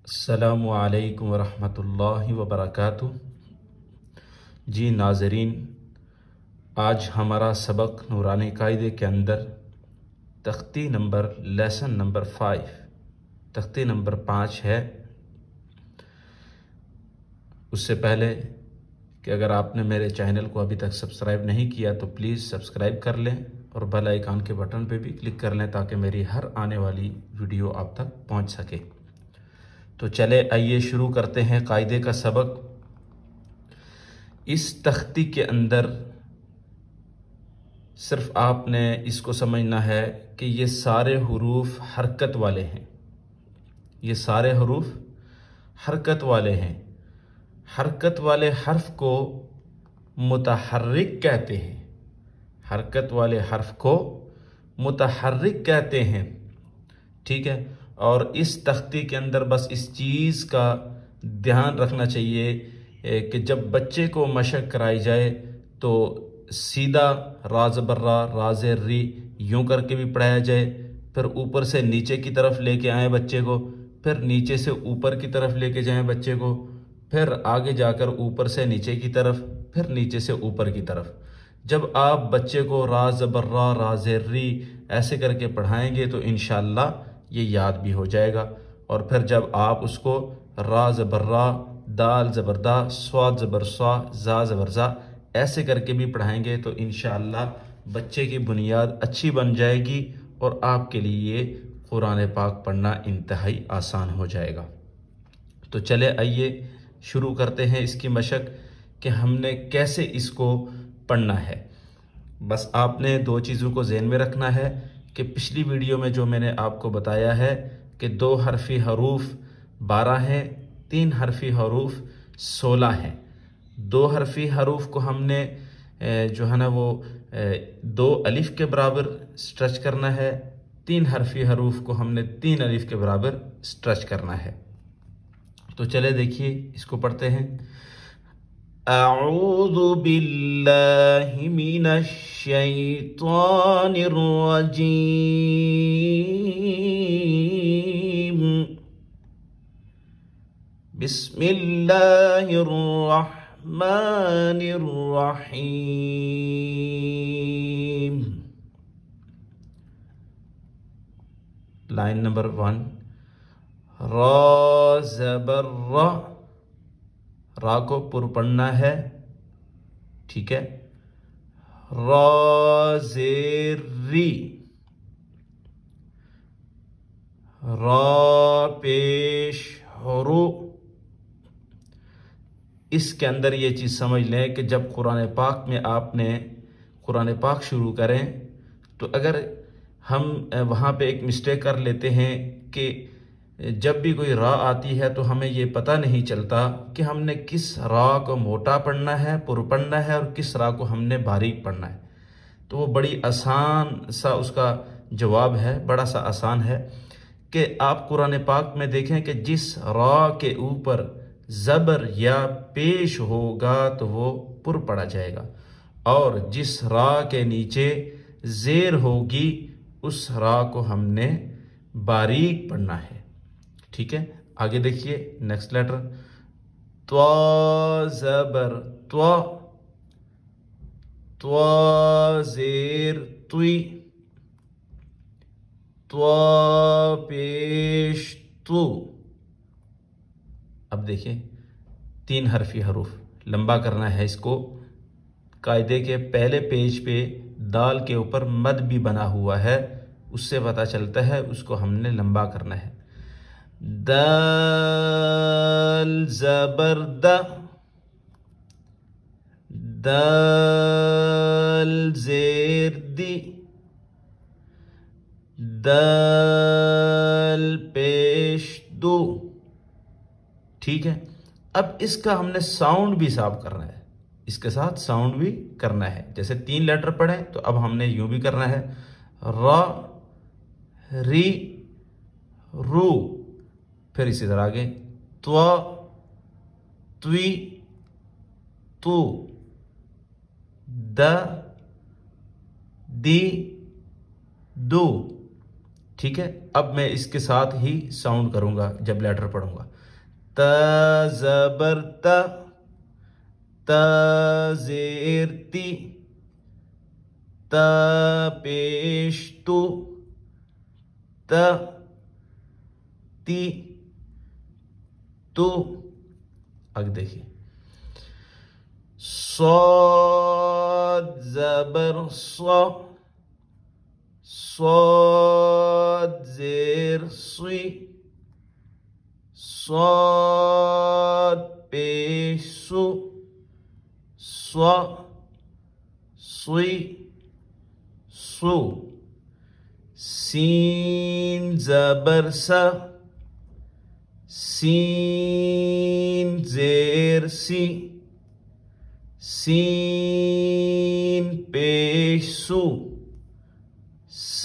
अस्सलामु अलैकुम वरहमतुल्लाहि वबरकातुह। जी नाज़रीन, आज हमारा सबक नूरानी कायदे के अंदर तख्ती नंबर लेसन नंबर 5 तख्ती नंबर 5 है। उससे पहले कि अगर आपने मेरे चैनल को अभी तक सब्सक्राइब नहीं किया तो प्लीज़ सब्सक्राइब कर लें और बेल आइकन के बटन पे भी क्लिक कर लें ताकि मेरी हर आने वाली वीडियो आप तक पहुंच सके। तो चले आइए शुरू करते हैं कायदे का सबक। इस तख्ती के अंदर सिर्फ आपने इसको समझना है कि ये सारे हुरूफ हरकत वाले हैं। ये सारे हुरूफ हरकत वाले हैं। हरकत वाले हर्फ को मुतहर्रिक कहते हैं। हरकत वाले हर्फ को मुतहर्रिक कहते हैं। ठीक है। और इस तख्ती के अंदर बस इस चीज़ का ध्यान रखना चाहिए कि जब बच्चे को मशक कराई जाए तो सीधा रा ज़बर रा, रा ज़ेर री यूँ करके भी पढ़ाया जाए, फिर ऊपर से नीचे की तरफ लेके आए बच्चे को, फिर नीचे से ऊपर की तरफ लेके जाएं बच्चे को, फिर आगे जाकर ऊपर से नीचे की तरफ, फिर नीचे से ऊपर की तरफ। जब आप बच्चे को रा ज़बर रा, रा ज़ेर री ऐसे करके पढ़ाएंगे तो इंशाअल्लाह ये याद भी हो जाएगा। और फिर जब आप उसको रा ज़बर रा, दाल ज़बर दा, स्वाद ज़बर स्वा, जा ज़बर जा ऐसे करके भी पढ़ाएंगे तो इंशाअल्लाह बच्चे की बुनियाद अच्छी बन जाएगी और आपके लिए कुरान पाक पढ़ना इंतहाई आसान हो जाएगा। तो चले आइए शुरू करते हैं इसकी मशक कि हमने कैसे इसको पढ़ना है। बस आपने दो चीज़ों को ज़हन में रखना है कि पिछली वीडियो में जो मैंने आपको बताया है कि 2 हरफी हरूफ 12 हैं, 3 हरफी हरूफ 16 हैं। 2 हरफी हरूफ को हमने जो है ना वो 2 अलिफ के बराबर स्ट्रेच करना है। 3 हरफी हरूफ को हमने 3 अलिफ के बराबर स्ट्रेच करना है। तो चले देखिए इसको पढ़ते हैं। अऊज़ु बिल्लाहि मिनश शैतानिर रजीम। बिस्मिल्लाहिर रहमानिर रहीम। लाइन नंबर 1, रा ज़बर रा, रा को पुर पढ़ना है। ठीक है। रा ज़ेर री, रा पेश हरू। इसके अंदर ये चीज़ समझ लें कि जब कुरान पाक में आपने कुरान पाक शुरू करें तो अगर हम वहाँ पे एक मिस्टेक कर लेते हैं कि जब भी कोई रा आती है तो हमें ये पता नहीं चलता कि हमने किस रा को मोटा पढ़ना है, पुर पढ़ना है और किस रा को हमने बारीक पढ़ना है। तो वो बड़ी आसान सा उसका जवाब है, बड़ा सा आसान है कि आप कुरान पाक में देखें कि जिस रा के ऊपर ज़बर या पेश होगा तो वो पुर पढ़ा जाएगा और जिस रा के नीचे ज़ेर होगी उस रा को हमने बारीक पढ़ना है। ठीक है। आगे देखिए नेक्स्ट लेटर, त्वा ज़बर त्वा, त्वा ज़ेर तुई, त्वा पेश तू। अब देखिए 3 हरफी हरूफ लंबा करना है इसको। कायदे के पहले पेज पे दाल के ऊपर मद भी बना हुआ है, उससे पता चलता है उसको हमने लंबा करना है। दाल ज़बर दा, दाल ज़ेर दी, दाल पेश दो। ठीक है। अब इसका हमने साउंड भी साफ करना है, इसके साथ साउंड भी करना है। जैसे 3 लेटर पढ़े तो अब हमने यूं भी करना है, रा री रू, फिर इसी तरह आगे त्वा त्वी तू, द दी दो। ठीक है। अब मैं इसके साथ ही साउंड करूंगा जब लेटर पढ़ूंगा। त ज़बर त ज़ेर ती, त पेश तु, त ती तु। आगे देखिए, सौद ज़बर सौ, सौद ज़ेर सुई, सौद पेश सु, स्व सुई सु। सीन ज़बर सा, सीन ज़ेर सी, सीन पेश सु, स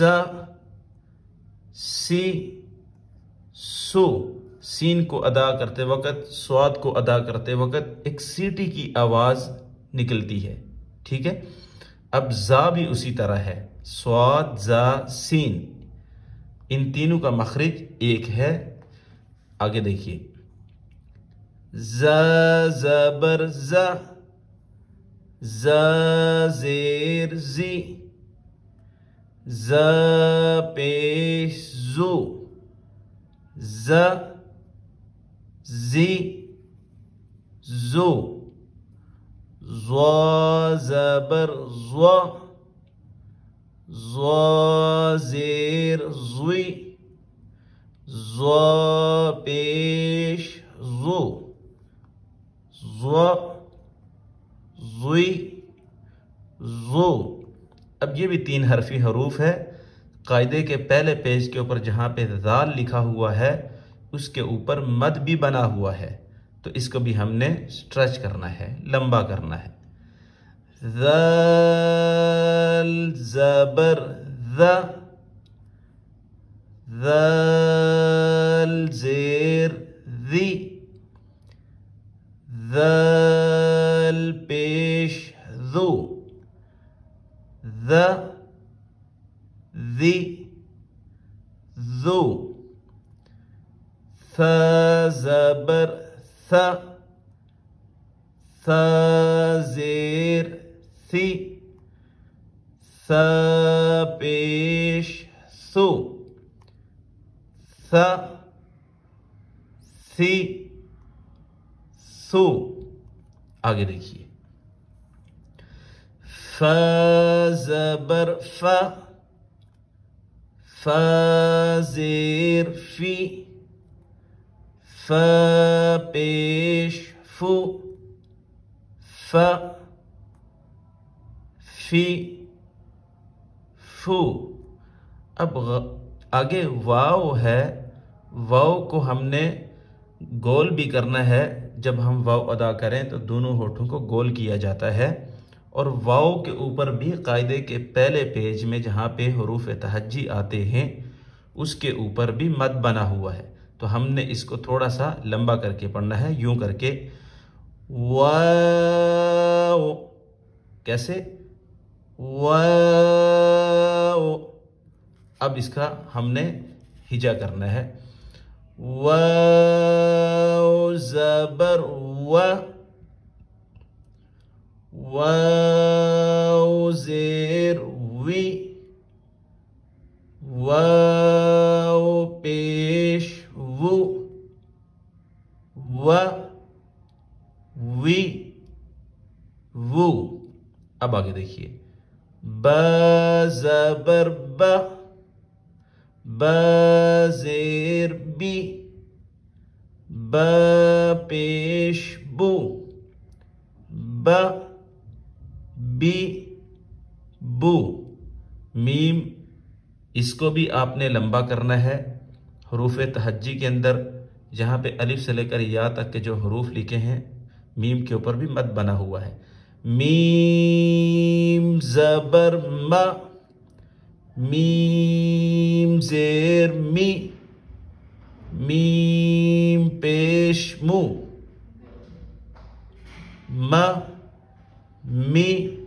सी सु। सीन को अदा करते वक्त, स्वाद को अदा करते वक्त एक सीटी की आवाज निकलती है, ठीक है। अब जा भी उसी तरह है, स्वाद जा सीन, इन तीनों का मखरिज एक है। आगे देखिए, ज ज़बर ज, ज ज़ेर जी, ज पेश जू, ज जी जू। ज़ ज़बर ज़, ज़ ज़ेर ज़ुई, ज़ पेश ज़ु, ज़ ज़ुई ज़ु। अब ये भी 3 हरफी हरूफ है। कायदे के पहले पेज के ऊपर जहाँ पे ज़ाल लिखा हुआ है उसके ऊपर मद भी बना हुआ है, तो इसको भी हमने स्ट्रेच करना है, लंबा करना है। ज़ाल ज़बर ज़, ज़ाल ज़ेर ज़ी, ज़ाल पेश ज़ू, ज़ ज़ी ज़ू। थ ज़बर थ, थ ज़ेर थी, थ पेश सु, थ थी सु। आगे देखिए, फ ज़बर फ, फ ज़ेर फी, फ पेश फु, फ फी फू। अब आगे वाव है, वाव को हमने गोल भी करना है। जब हम वाव अदा करें तो दोनों होठों को गोल किया जाता है, और वाव के ऊपर भी कायदे के पहले पेज में जहाँ पे हुरूफ तहज्जी आते हैं उसके ऊपर भी मद बना हुआ है, तो हमने इसको थोड़ा सा लंबा करके पढ़ना है, यूं करके वाव। कैसे? वाव। अब इसका हमने हिजा करना है, वाव ज़बर व, वाव ज़ेर वी, वाव पेश वु, व वी वु। अब आगे देखिए, ब ज़बर ब, ब ज़ेर बी, ब पेश बू, ब बी बू। मीम, इसको भी आपने लंबा करना है। हुरूफ तहज्जी के अंदर जहाँ पे अलिफ से लेकर या तक के जो हरूफ लिखे हैं, मीम के ऊपर भी मद बना हुआ है। मीम ज़बर म, मीम ज़ेर मी, मीम पेश मु, म मी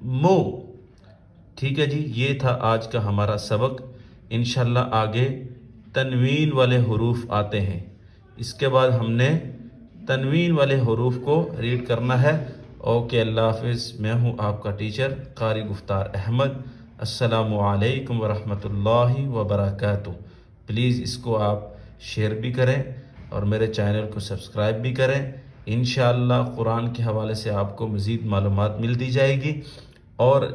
मु। ठीक है जी, ये था आज का हमारा सबक। इंशाल्लाह आगे तनवीन वाले हुरूफ आते हैं। इसके बाद हमने तनवीन वाले हुरूफ को रीड करना है। ओके, अल्लाह हाफिज़। मैं हूँ आपका टीचर कारी गुफ्तार अहमद। अस्सलामु अलैकुम वरहमतुल्लाहि वबरकातुहू। प्लीज़ इसको आप शेयर भी करें और मेरे चैनल को सब्सक्राइब भी करें। इंशाअल्लाह कुरान के हवाले से आपको मज़ीद मालूमात मिलती जाएगी। और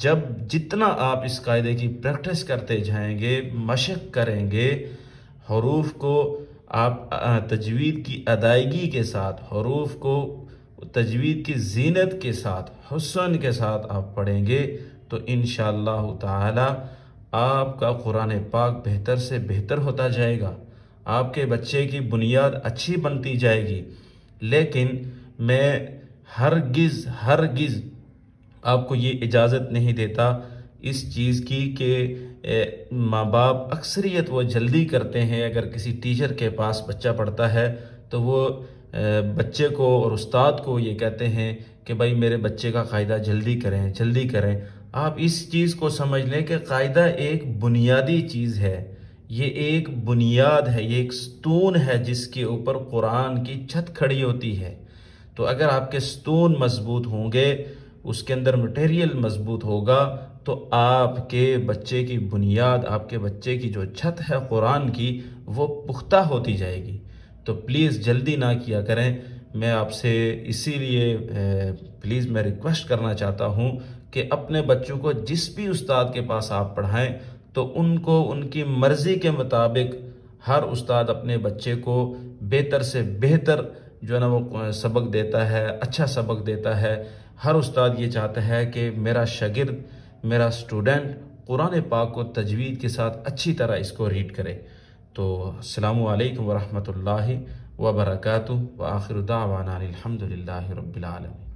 जब जितना आप इस कायदे की प्रैक्टिस करते जाएंगे, मशक करेंगे, हरूफ को आप तजवीद की अदायगी के साथ, हरूफ को तजवीद की जीनत के साथ, हुस्न के साथ आप पढ़ेंगे तो इंशाअल्लाह ताला आपका कुरान पाक बेहतर से बेहतर होता जाएगा। आपके बच्चे की बुनियाद अच्छी बनती जाएगी। लेकिन मैं हरगिज़ आपको ये इजाज़त नहीं देता इस चीज़ की कि माँ बाप अक्सरियत वो जल्दी करते हैं। अगर किसी टीचर के पास बच्चा पढ़ता है तो वो बच्चे को और उस्ताद को ये कहते हैं कि भाई मेरे बच्चे का कायदा जल्दी करें। आप इस चीज़ को समझ लें कि कायदा एक बुनियादी चीज़ है। ये एक बुनियाद है, ये एक स्तून है जिसके ऊपर कुरान की छत खड़ी होती है। तो अगर आपके स्तून मजबूत होंगे, उसके अंदर मटेरियल मजबूत होगा, तो आपके बच्चे की बुनियाद, आपके बच्चे की जो छत है कुरान की, वो पुख्ता होती जाएगी। तो प्लीज़ जल्दी ना किया करें। मैं आपसे इसीलिए प्लीज़ मैं रिक्वेस्ट करना चाहता हूँ कि अपने बच्चों को जिस भी उस्ताद के पास आप पढ़ाएं तो उनको उनकी मर्ज़ी के मुताबिक हर उस्ताद अपने बच्चे को बेहतर से बेहतर जो है ना वो सबक देता है, अच्छा सबक देता है। हर उस्ताद ये चाहता है कि मेरा शागिर्द, मेरा स्टूडेंट कुरान पाक को तजवीद के साथ अच्छी तरह इसको रीड करे। तो अस्सलामु अलैकुम वरहमतुल्लाहि वबरकातुहू व आखिरु दावाना अनिल हम्दुलिल्लाहि रब्बिल आलमीन।